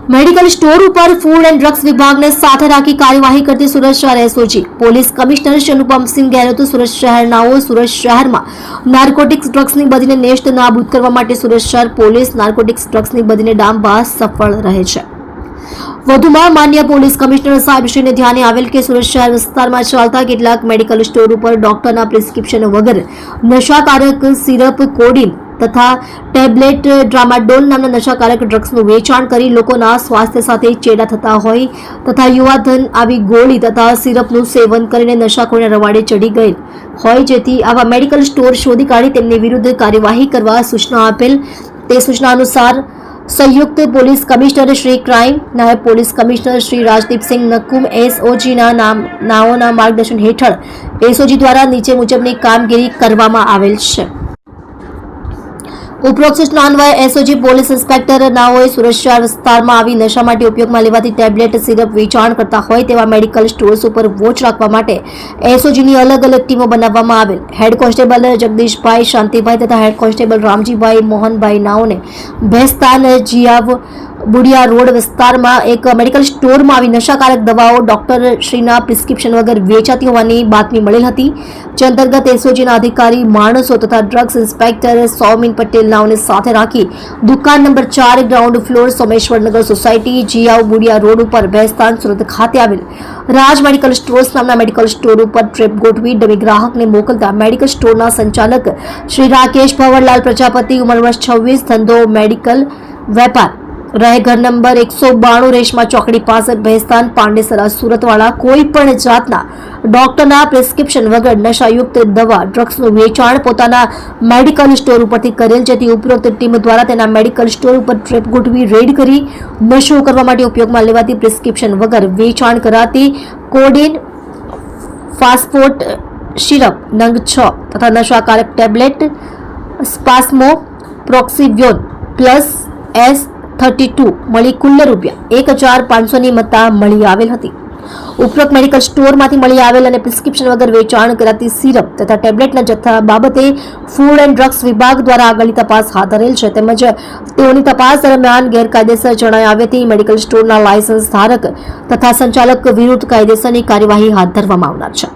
Medical store ઉપર food and drugs વિભાગને સાથે રાખી કાર્યવાહી કરતી સુરત શહેર SOG police commissioner Shri Anupamsinh ગેહલોતે સુરત શહેરનાઓ સુરત શહેરમાં નાર્કોટિક્સ ડ્રગ્સની બદીને નેસ્ત નાબૂદ કરવા માટે સુરત શહેર પોલીસ નાર્કોટિક્સ ડ્રગ્સની બદીને ડામવા સફળ રહે છે। વધુમાં માન્ય પોલીસ કમિશનર સાહેબશ્રીને ધ્યાને આવેલ કે સુરત શહેર વિસ્તારમાં ચાલતા કેટલાક મેડિકલ સ્ટોર ઉપર ડોક્ટરના પ્રિસ્ક્રિપ્શન વગર નશાકારક સિરપ કોડીન તથા ટેબ્લેટ ડ્રામાડોલ નામના નશાકારક ડ્રગ્સનું વેચાણ કરી લોકોના સ્વાસ્થ્ય સાથે ચેડા થતા હોય તથા યુવાધન આવી ગોળી તથા સિરપનું સેવન કરીને નશાખોરીના રવાડે ચડી ગયેલ હોય, જેથી આવા મેડિકલ સ્ટોર શોધી કાઢી તેમની વિરુદ્ધ કાર્યવાહી કરવા સૂચના આપેલ। તે સૂચના અનુસાર સંયુક્ત પોલીસ કમિશનર શ્રી ક્રાઇમ, નાયબ પોલીસ કમિશનર શ્રી રાજદીપસિંહ નકુમ એસઓજીના નાઓના માર્ગદર્શન હેઠળ એસઓજી દ્વારા નીચે મુજબની કામગીરી કરવામાં આવેલ છે। ઉપરોક્ત સૂચના અન્વયે એસઓજી પોલીસ ઇન્સ્પેક્ટર નાઓએ સુરત શહેર વિસ્તારમાં આવી નશા માટે ઉપયોગમાં લેવાતી ટેબ્લેટ સિરપ વેચાણ કરતા હોય તેવા મેડિકલ સ્ટોર્સ ઉપર વોચ રાખવા માટે એસઓજીની અલગ અલગ ટીમો બનાવવામાં આવેલ। હેડ કોન્સ્ટેબલ જગદીશભાઈ શાંતિભાઈ તથા head constable Ramjibhai Mohanbhai નાઓને Bhestan જીયાવ Budiya road વિસ્તારમાં એક મેડિકલ સ્ટોરમાં આવી નશાકારક દવાઓ ડોક્ટર શ્રીના પ્રિસ્ક્રિપ્શન વગર વેચાતી હોવાની બાતમી મળેલ હતી, જે અંતર્ગત એસઓજીના અધિકારી માણસો તથા ડ્રગ્સ ઇન્સ્પેક્ટર સૌમીન પટેલ નાઓને સાથે રાખી દુકાન number 4 ground floor Someshwarnagar society જીયાવ Budiya road ઉપર ભેસ્તાન સુરત ખાતે આવેલ રાજ મેડિકલ સ્ટોર્સ નામના મેડિકલ સ્ટોર ઉપર ટ્રેપ ગોઠવી ડમી ગ્રાહકને મોકલતા મેડિકલ સ્ટોરના સંચાલક શ્રી રાકેશ ભવરલાલ પ્રજાપતિ, ઉંમર વર્ષ 26, ધંધો મેડિકલ વેપાર, રહે ઘર નંબર 192 રેશમા ચોકડી પાસે ભેસ્તાન પાંડેસરા સુરતવાળા કોઈ પણ જાતના ડોક્ટરના પ્રિસ્ક્રિપ્શન વગર નશાયુક્ત દવા ડ્રગ્સનું વેચાણ પોતાના મેડિકલ સ્ટોર ઉપરથી કરેલ, જેથી ઉપરોક્ત ટીમ દ્વારા તેના મેડિકલ સ્ટોર ઉપર ટ્રેપ ગોઠવી રેડ કરી નશો કરવા માટે ઉપયોગમાં લેવાતી પ્રિસ્ક્રિપ્શન વગર વેચાણ કરાતી કોડીન ફાસ્ફોટ સિરપ નંગ 6 તથા નશાકારક ટેબ્લેટ સ્પાસ્મો પ્રોક્સિવ્યોન પ્લસ S32 મળી કુલ ₹1,500 ની મત્તા મળી આવેલ હતી। ઉપરોક્ત મેડિકલ સ્ટોરમાંથી મળી આવેલ અને પ્રિસ્ક્રિપ્શન વગર વેચાણ કરાતી સિરપ તથા ટેબ્લેટના જથ્થા બાબતે ફૂડ એન્ડ ડ્રગ્સ વિભાગ દ્વારા આગળની તપાસ હાથ ધરેલ છે, તેમજ તેઓની તપાસ દરમિયાન ગેરકાયદેસર જણાઈ આવતી મેડિકલ સ્ટોરના લાયસન્સ ધારક તથા સંચાલક વિરુદ્ધ કાયદેસરની કાર્યવાહી હાથ ધરવામાં આવનાર છે।